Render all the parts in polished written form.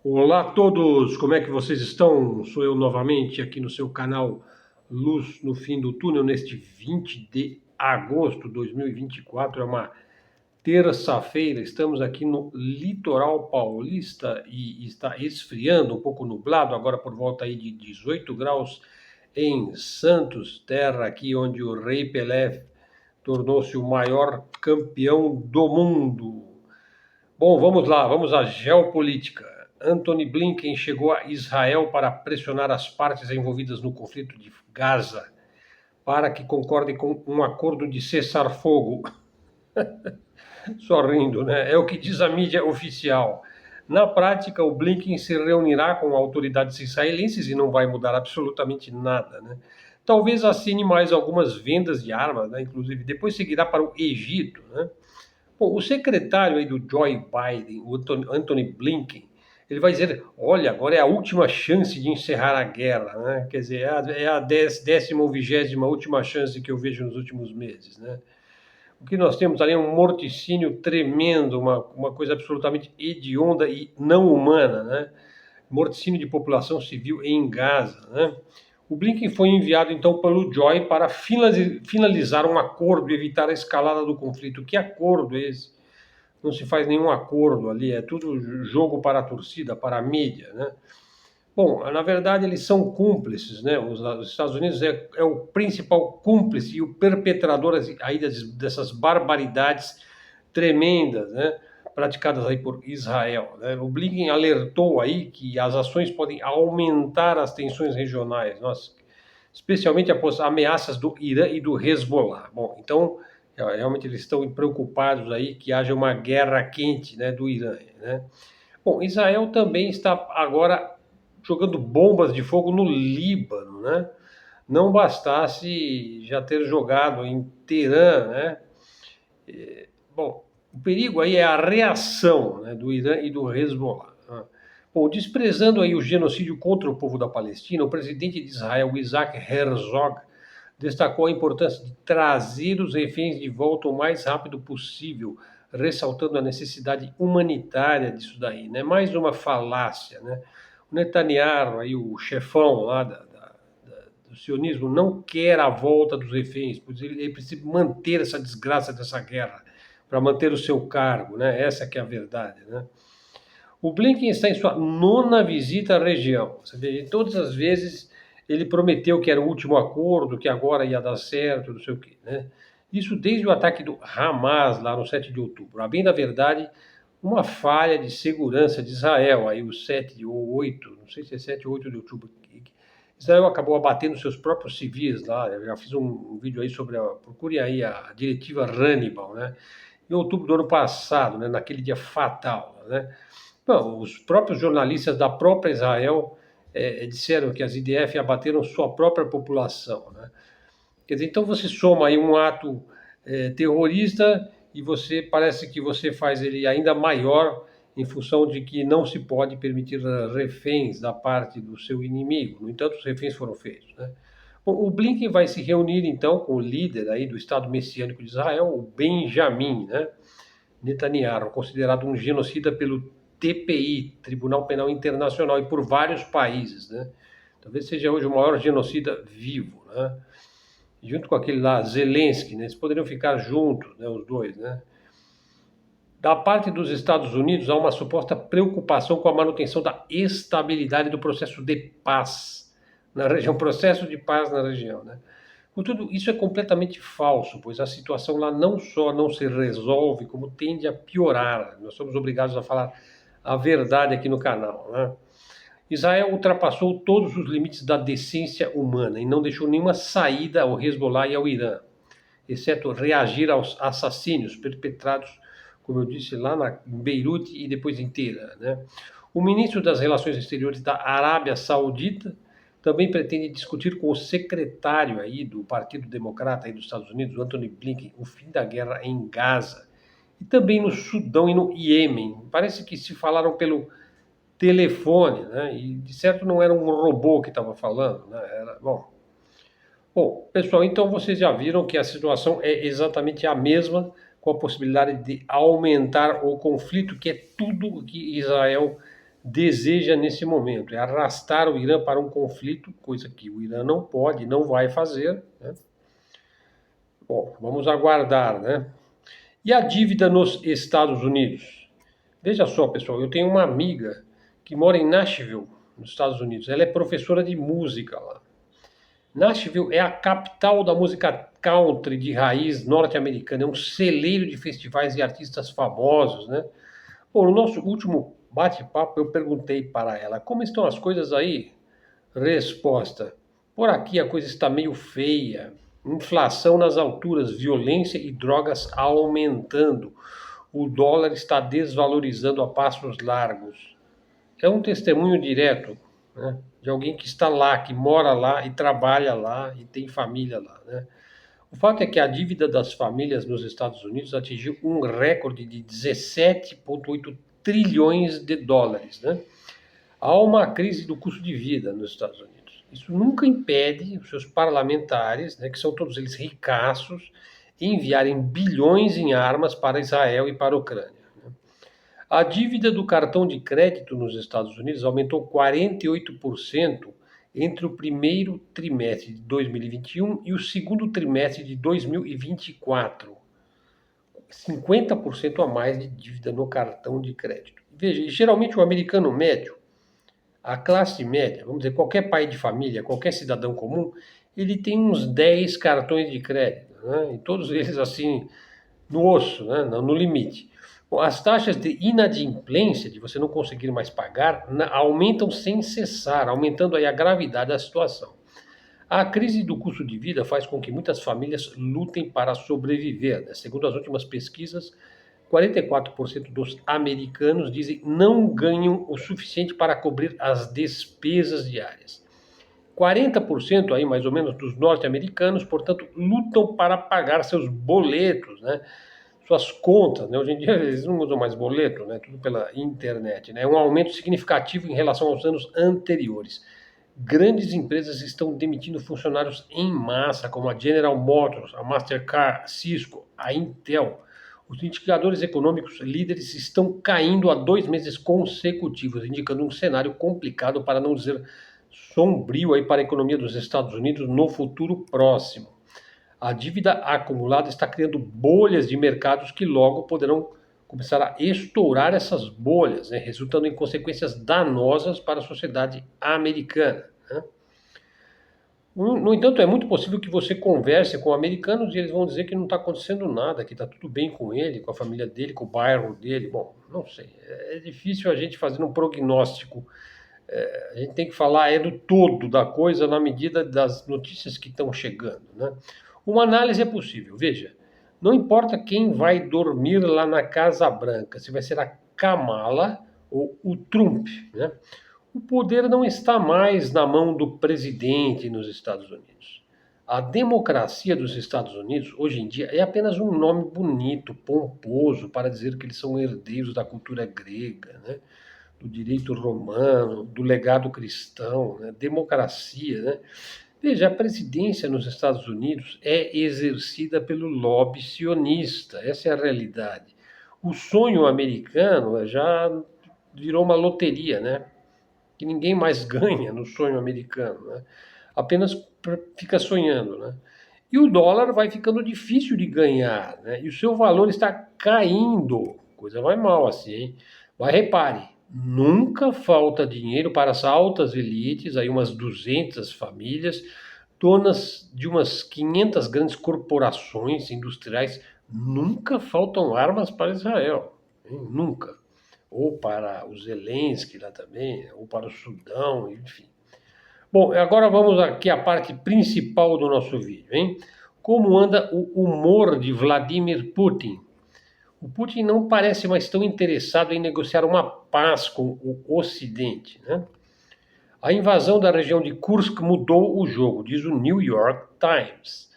Olá a todos, como é que vocês estão? Sou eu novamente aqui no seu canal Luz no Fim do Túnel, neste 20 de agosto de 2024, é uma terça-feira, estamos aqui no litoral paulista e está esfriando, um pouco nublado, agora por volta aí de 18 graus em Santos, terra aqui onde o Rei Pelé tornou-se o maior campeão do mundo. Bom, vamos lá, vamos à geopolítica. Antony Blinken chegou a Israel para pressionar as partes envolvidas no conflito de Gaza para que concordem com um acordo de cessar-fogo. Só rindo, né? É o que diz a mídia oficial. Na prática, o Blinken se reunirá com autoridades israelenses e não vai mudar absolutamente nada, né? Talvez assine mais algumas vendas de armas, né? Inclusive, depois seguirá para o Egito, né? Bom, o secretário aí do Joe Biden, o Antony Blinken, ele vai dizer, olha, agora é a última chance de encerrar a guerra, né? Quer dizer, é a 10ª ou 20ª última chance que eu vejo nos últimos meses, né? O que nós temos ali é um morticínio tremendo, uma coisa absolutamente hedionda e não humana, né? Morticínio de população civil em Gaza, né? O Blinken foi enviado então pelo Joe para finalizar um acordo e evitar a escalada do conflito. Que acordo é esse? Não se faz nenhum acordo ali, é tudo jogo para a torcida, para a mídia, né? Bom, na verdade eles são cúmplices, né? Os Estados Unidos é o principal cúmplice e o perpetrador aí dessas barbaridades tremendas, né? Praticadas aí por Israel, né? O Blinken alertou aí que as ações podem aumentar as tensões regionais, especialmente após ameaças do Irã e do Hezbollah. Bom, então realmente eles estão preocupados aí que haja uma guerra quente, né, do Irã, né? Bom, Israel também está agora jogando bombas de fogo no Líbano, né? Não bastasse já ter jogado em Teherã, né? Bom, o perigo aí é a reação, né, do Irã e do Hezbollah, né? Bom, desprezando aí o genocídio contra o povo da Palestina, o presidente de Israel, Isaac Herzog, destacou a importância de trazer os reféns de volta o mais rápido possível, ressaltando a necessidade humanitária disso daí, né? Mais uma falácia, né? O Netanyahu, aí, o chefão lá do sionismo, não quer a volta dos reféns, pois ele precisa manter essa desgraça dessa guerra, para manter o seu cargo, né? Essa que é a verdade, né? O Blinken está em sua 9ª visita à região. Você vê, todas as vezes ele prometeu que era o último acordo, que agora ia dar certo, não sei o quê, né? Isso desde o ataque do Hamas, lá no 7 de outubro. A bem da verdade, uma falha de segurança de Israel, aí o 7 ou 8, não sei se é 7 ou 8 de outubro. Israel acabou abatendo seus próprios civis lá. Eu já fiz um vídeo aí sobre procure aí a diretiva Hannibal, né? Em outubro do ano passado, né? Naquele dia fatal, né? Bom, os próprios jornalistas da própria Israel disseram que as IDF abateram sua própria população, né? Quer dizer, então você soma aí um ato terrorista e você parece que você faz ele ainda maior em função de que não se pode permitir reféns da parte do seu inimigo. No entanto, os reféns foram feitos, né? Bom, o Blinken vai se reunir então com o líder aí do Estado Messiânico de Israel, o Benjamin, né? Netanyahu, considerado um genocida pelo TPI, Tribunal Penal Internacional, e por vários países, né? Talvez seja hoje o maior genocida vivo, né? Junto com aquele lá, Zelensky, né? Eles poderiam ficar juntos, né? Os dois, né? Da parte dos Estados Unidos, há uma suposta preocupação com a manutenção da estabilidade do processo de paz na região, processo de paz na região, né? Contudo, isso é completamente falso, pois a situação lá não só não se resolve, como tende a piorar. Nós somos obrigados a falar a verdade aqui no canal, né? Israel ultrapassou todos os limites da decência humana e não deixou nenhuma saída ao Hezbollah e ao Irã, exceto reagir aos assassínios perpetrados, como eu disse, lá em Beirute e depois em Teherã, né? O ministro das Relações Exteriores da Arábia Saudita também pretende discutir com o secretário aí do Partido Democrata aí dos Estados Unidos, o Antony Blinken, o fim da guerra em Gaza. E também no Sudão e no Iêmen. Parece que se falaram pelo telefone, né? E de certo não era um robô que estava falando, né? Bom, pessoal, então vocês já viram que a situação é exatamente a mesma, com a possibilidade de aumentar o conflito, que é tudo o que Israel deseja nesse momento, é arrastar o Irã para um conflito, coisa que o Irã não pode, não vai fazer, né? Bom, vamos aguardar, né? E a dívida nos Estados Unidos? Veja só, pessoal, eu tenho uma amiga que mora em Nashville, nos Estados Unidos. Ela é professora de música lá. Nashville é a capital da música country de raiz norte-americana, é um celeiro de festivais e artistas famosos, né? Bom, no nosso último bate-papo eu perguntei para ela como estão as coisas aí. Resposta: por aqui a coisa está meio feia. Inflação nas alturas, violência e drogas aumentando. O dólar está desvalorizando a passos largos. É um testemunho direto, né, de alguém que está lá, que mora lá e trabalha lá e tem família lá, né? O fato é que a dívida das famílias nos Estados Unidos atingiu um recorde de 17,8 trilhões de dólares, né? Há uma crise do custo de vida nos Estados Unidos. Isso nunca impede os seus parlamentares, né, que são todos eles ricaços, enviarem bilhões em armas para Israel e para a Ucrânia. A dívida do cartão de crédito nos Estados Unidos aumentou 48% entre o primeiro trimestre de 2021 e o segundo trimestre de 2024. 50% a mais de dívida no cartão de crédito. Veja, geralmente o americano médio, a classe média, vamos dizer, qualquer pai de família, qualquer cidadão comum, ele tem uns 10 cartões de crédito, né? E todos eles assim, no osso, né? No limite. Bom, as taxas de inadimplência, de você não conseguir mais pagar, aumentam sem cessar, aumentando aí a gravidade da situação. A crise do custo de vida faz com que muitas famílias lutem para sobreviver, né? Segundo as últimas pesquisas, 44% dos americanos dizem não ganham o suficiente para cobrir as despesas diárias. 40% aí, mais ou menos, dos norte-americanos, portanto, lutam para pagar seus boletos, né? Suas contas, né? Hoje em dia eles não usam mais boleto, né? Tudo pela internet, né? É um aumento significativo em relação aos anos anteriores. Grandes empresas estão demitindo funcionários em massa, como a General Motors, a Mastercard, Cisco, a Intel. Os indicadores econômicos líderes estão caindo há 2 meses consecutivos, indicando um cenário complicado, para não dizer sombrio, aí para a economia dos Estados Unidos no futuro próximo. A dívida acumulada está criando bolhas de mercados que logo poderão começar a estourar essas bolhas, né, resultando em consequências danosas para a sociedade americana, né? No entanto, é muito possível que você converse com americanos e eles vão dizer que não está acontecendo nada, que está tudo bem com ele, com a família dele, com o bairro dele. Bom, não sei. É difícil a gente fazer um prognóstico. A gente tem que falar do todo da coisa na medida das notícias que estão chegando, né? Uma análise é possível. Veja, não importa quem vai dormir lá na Casa Branca, se vai ser a Kamala ou o Trump, né? O poder não está mais na mão do presidente nos Estados Unidos. A democracia dos Estados Unidos, hoje em dia, é apenas um nome bonito, pomposo, para dizer que eles são herdeiros da cultura grega, né? Do direito romano, do legado cristão, né? Democracia, né? Veja, a presidência nos Estados Unidos é exercida pelo lobby sionista, essa é a realidade. O sonho americano já virou uma loteria, né? Que ninguém mais ganha no sonho americano, né? Apenas fica sonhando, né? E o dólar vai ficando difícil de ganhar, né? E o seu valor está caindo. Coisa vai mal assim, hein? Mas repare, nunca falta dinheiro para as altas elites, aí umas 200 famílias, donas de umas 500 grandes corporações industriais. Nunca faltam armas para Israel, hein? Nunca. Ou para o Zelensky lá também, ou para o Sudão, enfim. Bom, agora vamos aqui à parte principal do nosso vídeo, hein? Como anda o humor de Vladimir Putin? O Putin não parece mais tão interessado em negociar uma paz com o Ocidente, né? A invasão da região de Kursk mudou o jogo, diz o New York Times.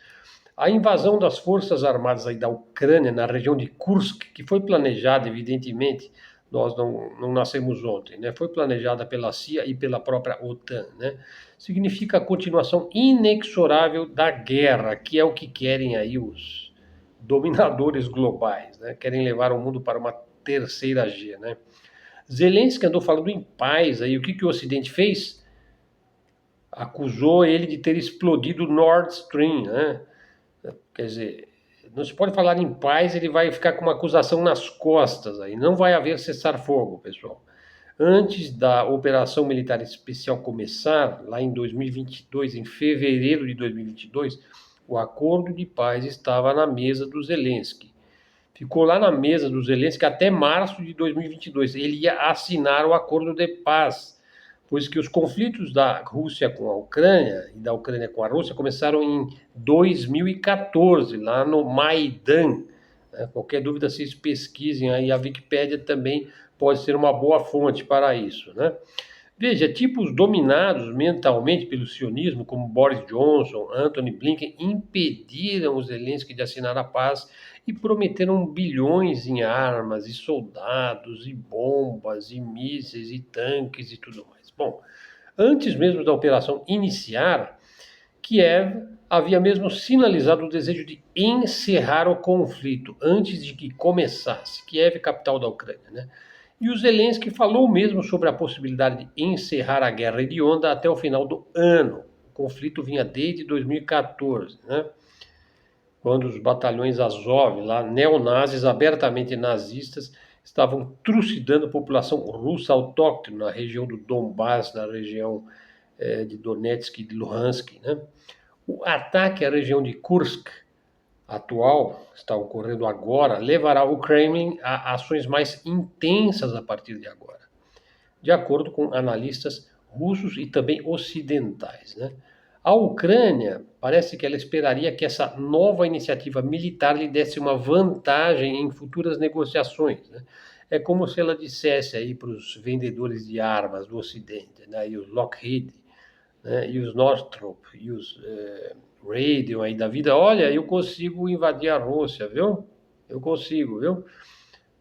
A invasão das forças armadas aí da Ucrânia na região de Kursk, que foi planejada, evidentemente, nós não nascemos ontem, né? Foi planejada pela CIA e pela própria OTAN, né? Significa a continuação inexorável da guerra, que é o que querem aí os dominadores globais, né? Querem levar o mundo para uma terceira G, né? Zelensky andou falando em paz, aí o que o Ocidente fez? Acusou ele de ter explodido o Nord Stream, né? Quer dizer, não se pode falar em paz, ele vai ficar com uma acusação nas costas aí. Não vai haver cessar-fogo, pessoal. Antes da operação militar especial começar, lá em 2022, em fevereiro de 2022, o acordo de paz estava na mesa do Zelensky. Ficou lá na mesa do Zelensky até março de 2022. Ele ia assinar o acordo de paz, pois que os conflitos da Rússia com a Ucrânia e da Ucrânia com a Rússia começaram em 2014, lá no Maidan. Qualquer dúvida, vocês pesquisem aí, a Wikipédia também pode ser uma boa fonte para isso, né? Veja, tipos dominados mentalmente pelo sionismo, como Boris Johnson, Antony Blinken, impediram os Zelensky de assinar a paz e prometeram bilhões em armas e soldados e bombas e mísseis e tanques e tudo mais. Bom, antes mesmo da operação iniciar, Kiev havia mesmo sinalizado o desejo de encerrar o conflito antes de que começasse. Kiev, capital da Ucrânia, né? E o Zelensky falou mesmo sobre a possibilidade de encerrar a guerra hedionda até o final do ano. O conflito vinha desde 2014, né? Quando os batalhões Azov, lá neonazis abertamente nazistas, estavam trucidando a população russa autóctone na região do Donbass, na região de Donetsk e de Luhansk, né? O ataque à região de Kursk atual, está ocorrendo agora, levará o Kremlin a ações mais intensas a partir de agora, de acordo com analistas russos e também ocidentais, né? A Ucrânia parece que ela esperaria que essa nova iniciativa militar lhe desse uma vantagem em futuras negociações, né? É como se ela dissesse aí para os vendedores de armas do Ocidente, né? E os Lockheed, né? E os Northrop, e os Raytheon aí da vida, olha, eu consigo invadir a Rússia, viu? Eu consigo, viu?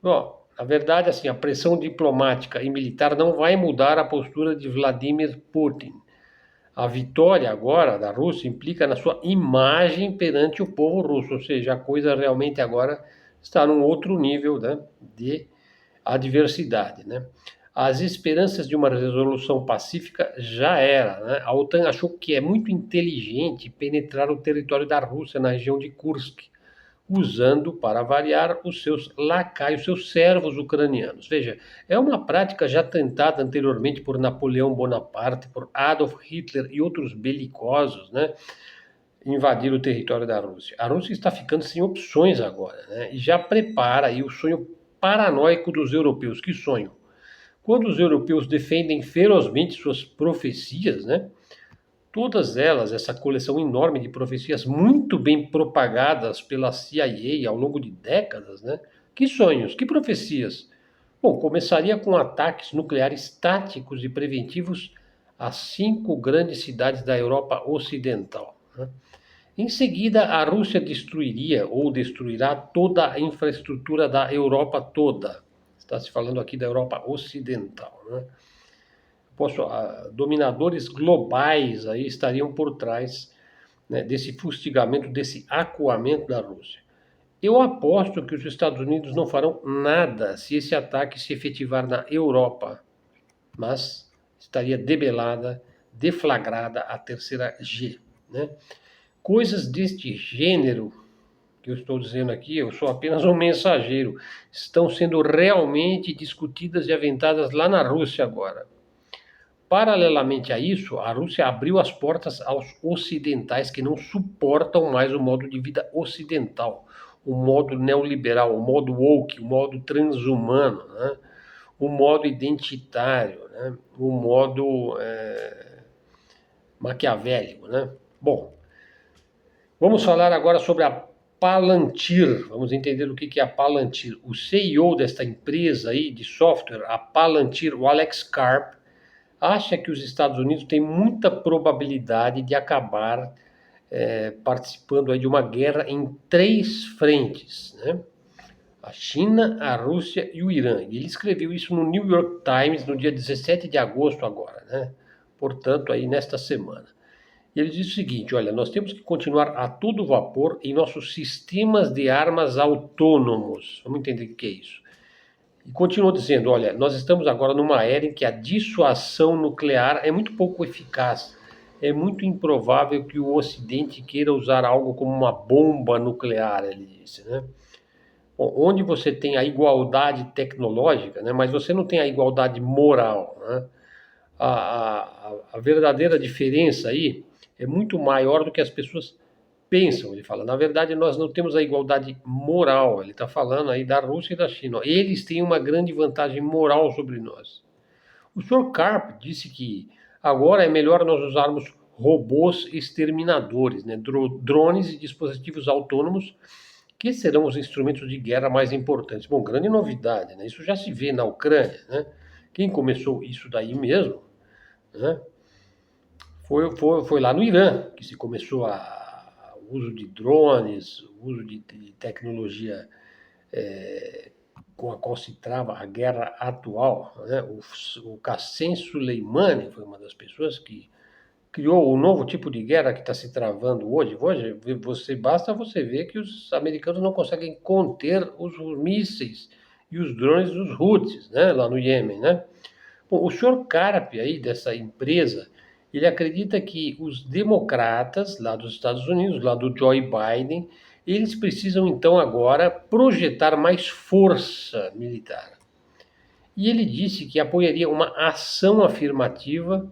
Bom, na verdade, assim, a pressão diplomática e militar não vai mudar a postura de Vladimir Putin. A vitória agora da Rússia implica na sua imagem perante o povo russo, ou seja, a coisa realmente agora está num outro nível, né, de adversidade, né? As esperanças de uma resolução pacífica já era, né? A OTAN achou que é muito inteligente penetrar o território da Rússia na região de Kursk, usando, para variar, os seus lacaios, seus servos ucranianos. Veja, é uma prática já tentada anteriormente por Napoleão Bonaparte, por Adolf Hitler e outros belicosos, né? Invadir o território da Rússia. A Rússia está ficando sem opções agora, né? E já prepara aí o sonho paranoico dos europeus. Que sonho? Quando os europeus defendem ferozmente suas profecias, né? Todas elas, essa coleção enorme de profecias muito bem propagadas pela CIA ao longo de décadas, né? Que sonhos, que profecias? Bom, começaria com ataques nucleares táticos e preventivos às 5 grandes cidades da Europa Ocidental, né? Em seguida, a Rússia destruiria ou destruirá toda a infraestrutura da Europa toda. Está se falando aqui da Europa Ocidental, né? Dominadores globais aí estariam por trás, né, desse fustigamento, desse acuamento da Rússia. Eu aposto que os Estados Unidos não farão nada se esse ataque se efetivar na Europa, mas estaria debelada, deflagrada a terceira G, né? Coisas deste gênero que eu estou dizendo aqui, eu sou apenas um mensageiro, estão sendo realmente discutidas e aventadas lá na Rússia agora. Paralelamente a isso, a Rússia abriu as portas aos ocidentais que não suportam mais o modo de vida ocidental, o modo neoliberal, o modo woke, o modo transhumano, né? O modo identitário, né? O modo maquiavélico, né? Bom, vamos falar agora sobre a Palantir. Vamos entender o que é a Palantir. O CEO desta empresa aí de software, a Palantir, o Alex Karp, acha que os Estados Unidos têm muita probabilidade de acabar participando aí de uma guerra em 3 frentes, né? A China, a Rússia e o Irã. E ele escreveu isso no New York Times no dia 17 de agosto agora, né? Portanto, aí nesta semana. E ele diz o seguinte, olha, nós temos que continuar a todo vapor em nossos sistemas de armas autônomos. Vamos entender o que é isso. E continuou dizendo, olha, nós estamos agora numa era em que a dissuasão nuclear é muito pouco eficaz. É muito improvável que o Ocidente queira usar algo como uma bomba nuclear, ele disse, né? Onde você tem a igualdade tecnológica, né, mas você não tem a igualdade moral, né? A verdadeira diferença aí é muito maior do que as pessoas pensam. Ele fala, na verdade, nós não temos a igualdade moral. Ele está falando aí da Rússia e da China. Eles têm uma grande vantagem moral sobre nós. O Sr. Karp disse que agora é melhor nós usarmos robôs exterminadores, né, drones e dispositivos autônomos que serão os instrumentos de guerra mais importantes. Bom, grande novidade, né? Isso já se vê na Ucrânia, né? Quem começou isso daí mesmo, né? Foi lá no Irã que se começou o uso de drones, o uso de tecnologia com a qual se trava a guerra atual, né? O Qassem Soleimani foi uma das pessoas que criou o novo tipo de guerra que está se travando hoje. Basta você ver que os americanos não conseguem conter os mísseis e os drones dos Houthis, né, lá no Iêmen, né? Bom, o senhor Karp aí dessa empresa, ele acredita que os democratas lá dos Estados Unidos, lá do Joe Biden, eles precisam então agora projetar mais força militar. E ele disse que apoiaria uma ação afirmativa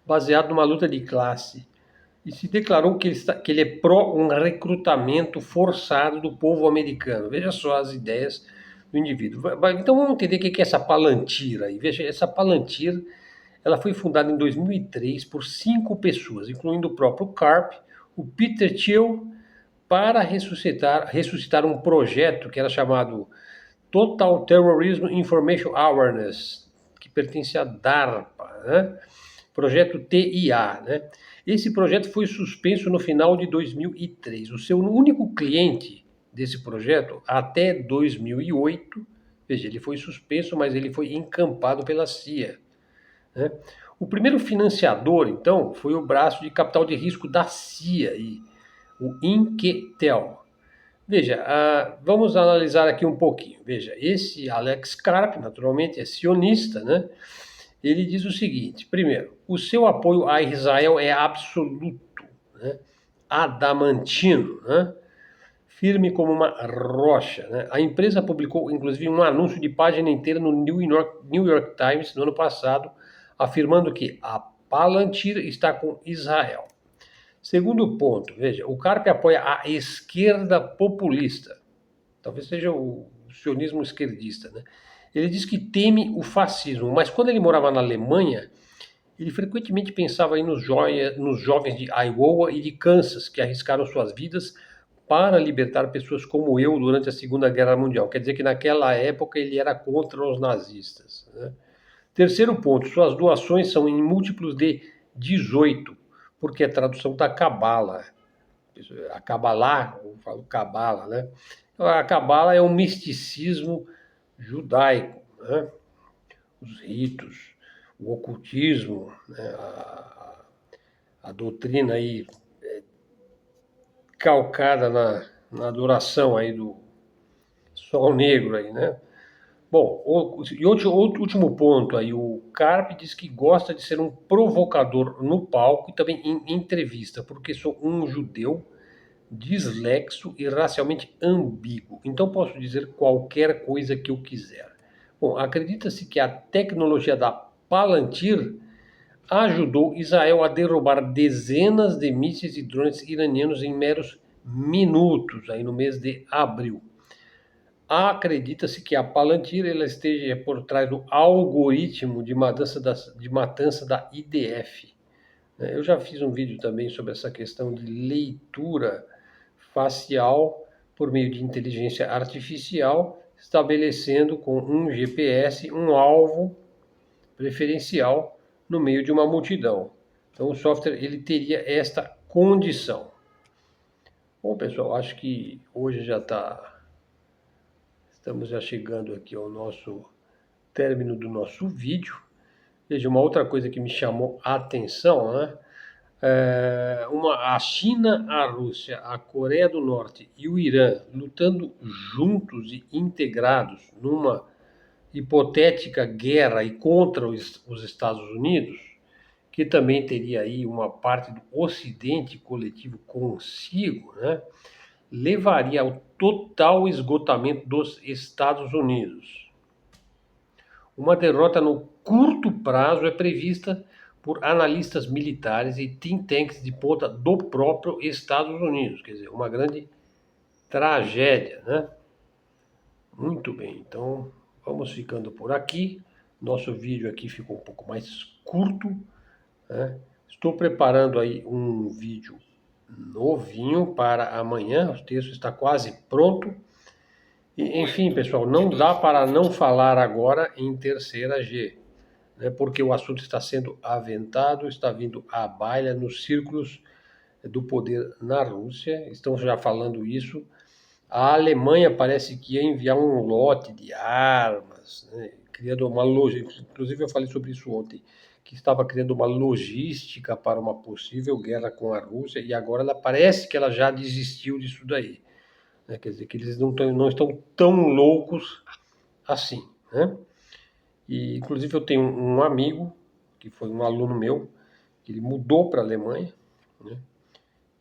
baseado numa luta de classe, e se declarou que ele é pró um recrutamento forçado do povo americano. Veja só as ideias do indivíduo. Então vamos entender o que é essa Palantir aí. Veja, essa Palantir ela foi fundada em 2003 por 5 pessoas, incluindo o próprio Karp, o Peter Thiel, para ressuscitar um projeto que era chamado Total Terrorism Information Awareness, que pertence à DARPA, né? Projeto TIA, né? Esse projeto foi suspenso no final de 2003. O seu único cliente desse projeto, até 2008, veja, ele foi suspenso, mas ele foi encampado pela CIA, né? O primeiro financiador, então, foi o braço de capital de risco da CIA, o Inquetel. Veja, vamos analisar aqui um pouquinho. Veja, esse Alex Karp, naturalmente, é sionista, né? Ele diz o seguinte: primeiro, o seu apoio a Israel é absoluto, né? Adamantino, né? Firme como uma rocha, né? A empresa publicou, inclusive, um anúncio de página inteira no New York Times no ano passado, afirmando que a Palantir está com Israel. Segundo ponto, veja, o Karp apoia a esquerda populista, talvez seja o sionismo esquerdista, né? Ele diz que teme o fascismo, mas quando ele morava na Alemanha, ele frequentemente pensava aí nos jovens de Iowa e de Kansas que arriscaram suas vidas para libertar pessoas como eu durante a Segunda Guerra Mundial. Quer dizer que naquela época ele era contra os nazistas, né? Terceiro ponto, suas doações são em múltiplos de 18, porque é tradução da Cabala. A Cabalá, eu falo Cabala, né? A Cabala é um misticismo judaico, né? Os ritos, o ocultismo, né? A doutrina aí calcada na adoração aí do sol negro aí, né? Bom, e outro último ponto aí, o Karp diz que gosta de ser um provocador no palco e também em entrevista, porque sou um judeu dislexo e racialmente ambíguo, então posso dizer qualquer coisa que eu quiser. Bom, acredita-se que a tecnologia da Palantir ajudou Israel a derrubar dezenas de mísseis e drones iranianos em meros minutos, aí no mês de abril. Acredita-se que a Palantir ela esteja por trás do algoritmo de matança da IDF. Eu já fiz um vídeo também sobre essa questão de leitura facial por meio de inteligência artificial, estabelecendo com um GPS um alvo preferencial no meio de uma multidão. Então o software ele teria esta condição. Bom, pessoal, acho que hoje estamos já chegando aqui ao nosso término do nosso vídeo. Veja, uma outra coisa que me chamou a atenção, né? A China, a Rússia, a Coreia do Norte e o Irã lutando juntos e integrados numa hipotética guerra e contra os Estados Unidos, que também teria aí uma parte do Ocidente coletivo consigo, né, levaria ao total esgotamento dos Estados Unidos. Uma derrota no curto prazo é prevista por analistas militares e think tanks de ponta do próprio Estados Unidos. Quer dizer, uma grande tragédia, né? Muito bem, então vamos ficando por aqui. Nosso vídeo aqui ficou um pouco mais curto, né? Estou preparando aí um vídeo novinho para amanhã. O texto está quase pronto. E, enfim, pessoal, não dá para não falar agora em terceira G, né? Porque o assunto está sendo aventado, está vindo à baila nos círculos do poder na Rússia. Estão já falando isso. A Alemanha parece que ia enviar um lote de armas, né, criando uma logística. Inclusive eu falei sobre isso ontem, que estava criando uma logística para uma possível guerra com a Rússia, e agora ela parece que ela já desistiu disso daí, né? Quer dizer, que eles não estão tão loucos assim, né? E inclusive eu tenho um amigo, que foi um aluno meu, que ele mudou para a Alemanha, né?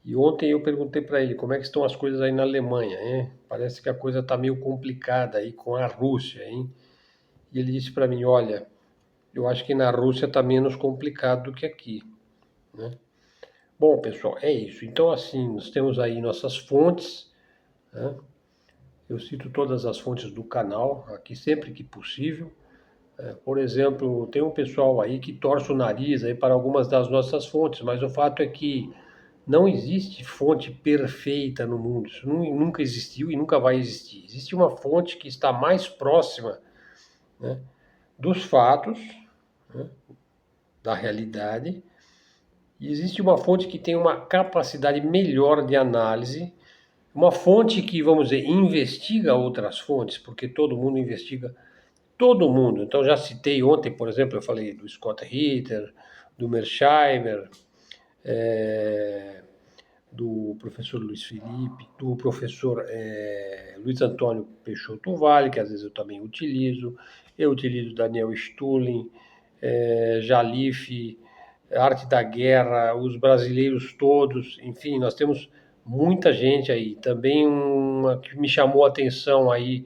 E ontem eu perguntei para ele como é que estão as coisas aí na Alemanha, hein? Parece que a coisa está meio complicada aí com a Rússia, hein? E ele disse para mim, olha, eu acho que na Rússia está menos complicado do que aqui, né? Bom, pessoal, é isso. Então, assim, nós temos aí nossas fontes, né? Eu cito todas as fontes do canal, aqui sempre que possível. Por exemplo, tem um pessoal aí que torce o nariz aí para algumas das nossas fontes, mas o fato é que não existe fonte perfeita no mundo. Isso nunca existiu e nunca vai existir. Existe uma fonte que está mais próxima, né, dos fatos, né, da realidade, e existe uma fonte que tem uma capacidade melhor de análise, uma fonte que, vamos dizer, investiga outras fontes, porque todo mundo investiga todo mundo. Então, já citei ontem, por exemplo, eu falei do Scott Ritter, do Mersheimer, do professor Luiz Felipe, do professor Luiz Antônio Peixoto Vale, que às vezes eu também utilizo. Eu utilizo Daniel Stulin, Jalife, Arte da Guerra, os brasileiros todos, enfim, nós temos muita gente aí. Também uma que me chamou a atenção aí,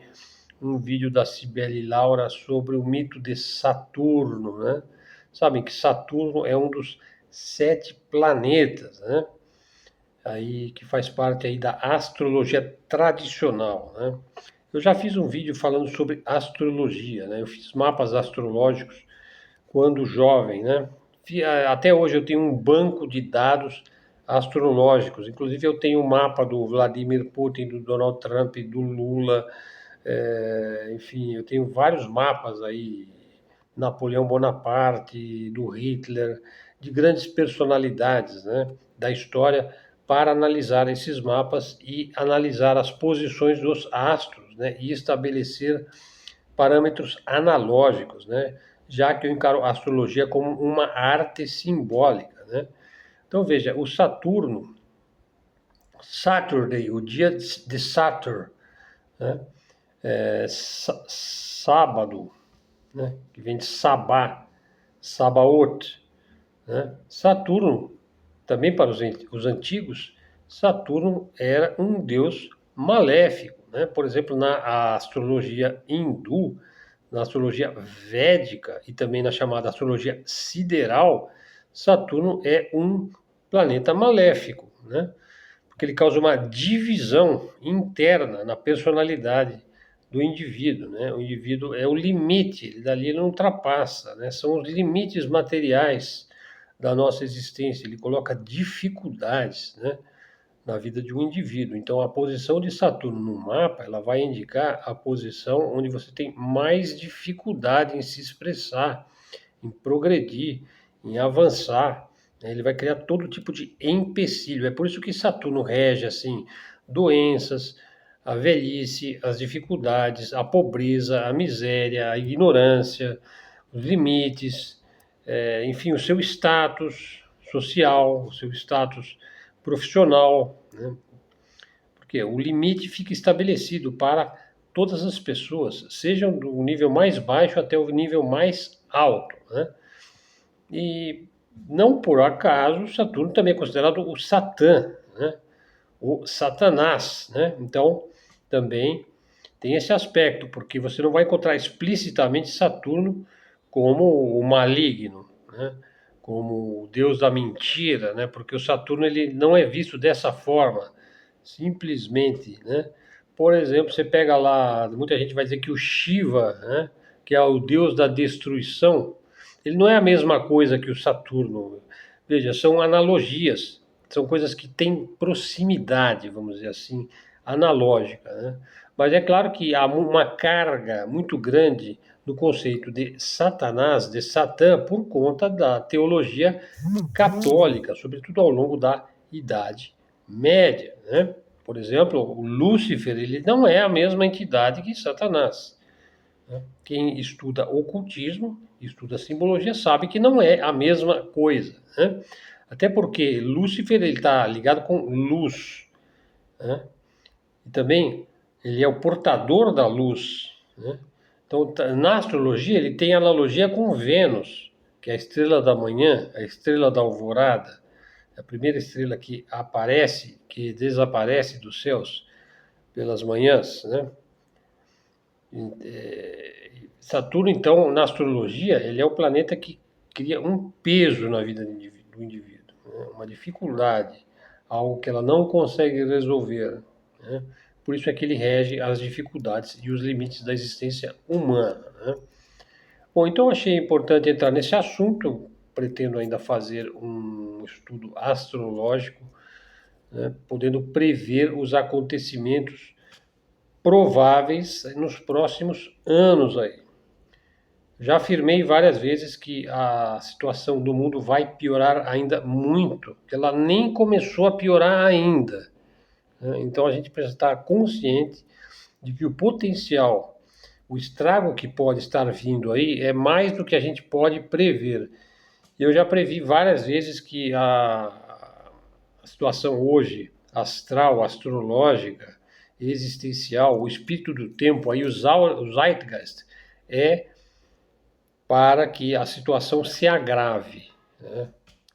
um vídeo da Cibele Laura sobre o mito de Saturno, né? Sabem que Saturno é um dos 7 planetas, né? Aí que faz parte aí da astrologia tradicional, né? Eu já fiz um vídeo falando sobre astrologia, né? Eu fiz mapas astrológicos quando jovem, né? Até hoje eu tenho um banco de dados astrológicos. Inclusive eu tenho um mapa do Vladimir Putin, do Donald Trump, do Lula, enfim, eu tenho vários mapas aí, Napoleão Bonaparte, do Hitler, de grandes personalidades, né, da história, para analisar esses mapas e analisar as posições dos astros, né, e estabelecer parâmetros analógicos, né, já que eu encaro a astrologia como uma arte simbólica, né. Então veja, o Saturno, Saturday, o dia de Saturn, né, sábado, né, que vem de Sabá, Sabaoth, né? Saturno, também para os antigos, Saturno era um deus maléfico, né? Por exemplo, na astrologia hindu, na astrologia védica e também na chamada astrologia sideral, Saturno é um planeta maléfico, né? Porque ele causa uma divisão interna na personalidade do indivíduo, né? O indivíduo é o limite, ele dali ele não ultrapassa, né? São os limites materiais da nossa existência, ele coloca dificuldades, né, na vida de um indivíduo. Então, a posição de Saturno no mapa, ela vai indicar a posição onde você tem mais dificuldade em se expressar, em progredir, em avançar, né? Ele vai criar todo tipo de empecilho. É por isso que Saturno rege assim doenças, a velhice, as dificuldades, a pobreza, a miséria, a ignorância, os limites, enfim, o seu status social, o seu status profissional, né? Porque o limite fica estabelecido para todas as pessoas, sejam do nível mais baixo até o nível mais alto, né? E não por acaso Saturno também é considerado o Satã, né? O Satanás, né? Então também tem esse aspecto, porque você não vai encontrar explicitamente Saturno como o maligno, né? Como o deus da mentira, né? Porque o Saturno ele não é visto dessa forma, simplesmente, né? Por exemplo, você pega lá, muita gente vai dizer que o Shiva, né? Que é o deus da destruição, ele não é a mesma coisa que o Saturno. Veja, são analogias, são coisas que têm proximidade, vamos dizer assim, analógica, né? Mas é claro que há uma carga muito grande no conceito de Satanás, de Satã, por conta da teologia católica, sobretudo ao longo da Idade Média, né? Por exemplo, o Lúcifer, ele não é a mesma entidade que Satanás, né? Quem estuda ocultismo, estuda simbologia, sabe que não é a mesma coisa, né? Até porque Lúcifer ele está ligado com luz, né? E também ele é o portador da luz, né? Então, na astrologia, ele tem analogia com Vênus, que é a estrela da manhã, a estrela da alvorada, a primeira estrela que aparece, que desaparece dos céus pelas manhãs, né? Saturno, então, na astrologia, ele é o planeta que cria um peso na vida do indivíduo, né? Uma dificuldade, algo que ela não consegue resolver, né? Por isso é que ele rege as dificuldades e os limites da existência humana, né? Bom, então achei importante entrar nesse assunto, pretendo ainda fazer um estudo astrológico, né, podendo prever os acontecimentos prováveis nos próximos anos aí. Já afirmei várias vezes que a situação do mundo vai piorar ainda muito, que ela nem começou a piorar ainda, né? Então a gente precisa estar consciente de que o potencial, o estrago que pode estar vindo aí é mais do que a gente pode prever. Eu já previ várias vezes que a situação hoje, astral, astrológica, existencial, o espírito do tempo, aí o Zeitgeist, é para que a situação se agrave, né?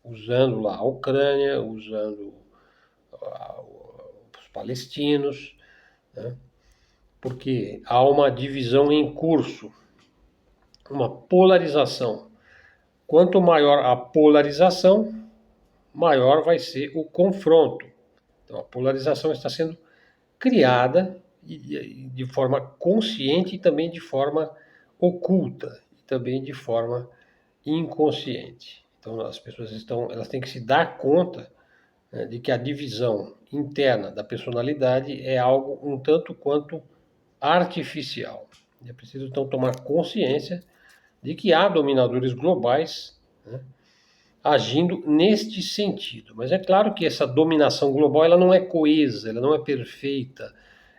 Usando lá a Ucrânia, usando os palestinos, né? Porque há uma divisão em curso, uma polarização. Quanto maior a polarização, maior vai ser o confronto. Então, a polarização está sendo criada de forma consciente e também de forma oculta, e também de forma inconsciente. Então, as pessoas elas têm que se dar conta, né, de que a divisão interna da personalidade é algo um tanto quanto artificial. É preciso então tomar consciência de que há dominadores globais, né, agindo neste sentido. Mas é claro que essa dominação global ela não é coesa, ela não é perfeita,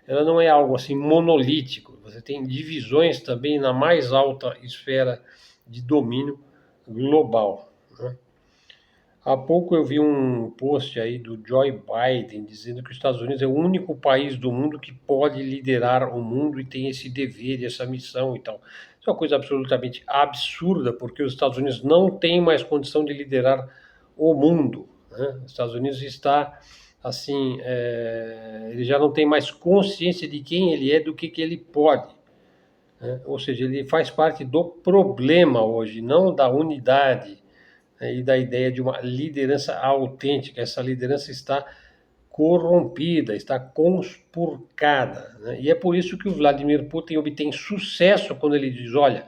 ela não é algo assim monolítico. Você tem divisões também na mais alta esfera de domínio global, né? Há pouco eu vi um post aí do Joe Biden dizendo que os Estados Unidos é o único país do mundo que pode liderar o mundo e tem esse dever e essa missão e tal. Isso é uma coisa absolutamente absurda, porque os Estados Unidos não têm mais condição de liderar o mundo, né? Os Estados Unidos está assim, ele já não tem mais consciência de quem ele é, do que ele pode, né? Ou seja, ele faz parte do problema hoje, não da unidade, né, e da ideia de uma liderança autêntica. Essa liderança está corrompida, está conspurcada, né? E é por isso que o Vladimir Putin obtém sucesso quando ele diz: olha,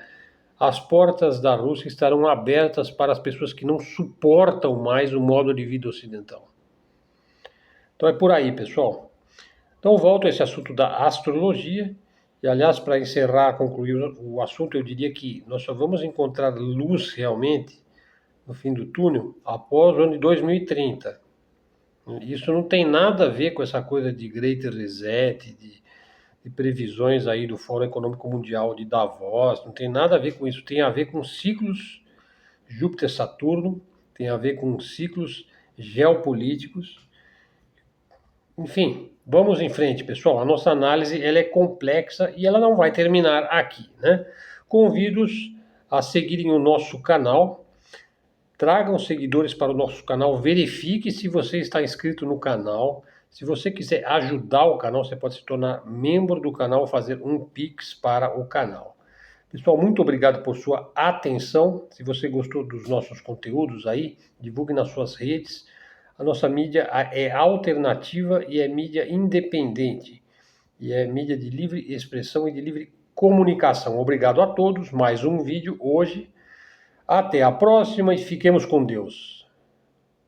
as portas da Rússia estarão abertas para as pessoas que não suportam mais o modo de vida ocidental. Então é por aí, pessoal. Então volto a esse assunto da astrologia. E, aliás, para encerrar, concluir o assunto, eu diria que nós só vamos encontrar luz realmente no fim do túnel após o ano de 2030. Isso não tem nada a ver com essa coisa de Great Reset, de previsões aí do Fórum Econômico Mundial de Davos, não tem nada a ver com isso. Tem a ver com ciclos Júpiter-Saturno, tem a ver com ciclos geopolíticos, Enfim, vamos em frente, pessoal. A nossa análise ela é complexa e ela não vai terminar aqui, né? Convido-os a seguirem o nosso canal, tragam seguidores para o nosso canal, verifique se você está inscrito no canal. Se você quiser ajudar o canal, você pode se tornar membro do canal, fazer um Pix para o canal. Pessoal, muito obrigado por sua atenção. Se você gostou dos nossos conteúdos aí, divulgue nas suas redes. A nossa mídia é alternativa e é mídia independente. E é mídia de livre expressão e de livre comunicação. Obrigado a todos. Mais um vídeo hoje. Até a próxima e fiquemos com Deus.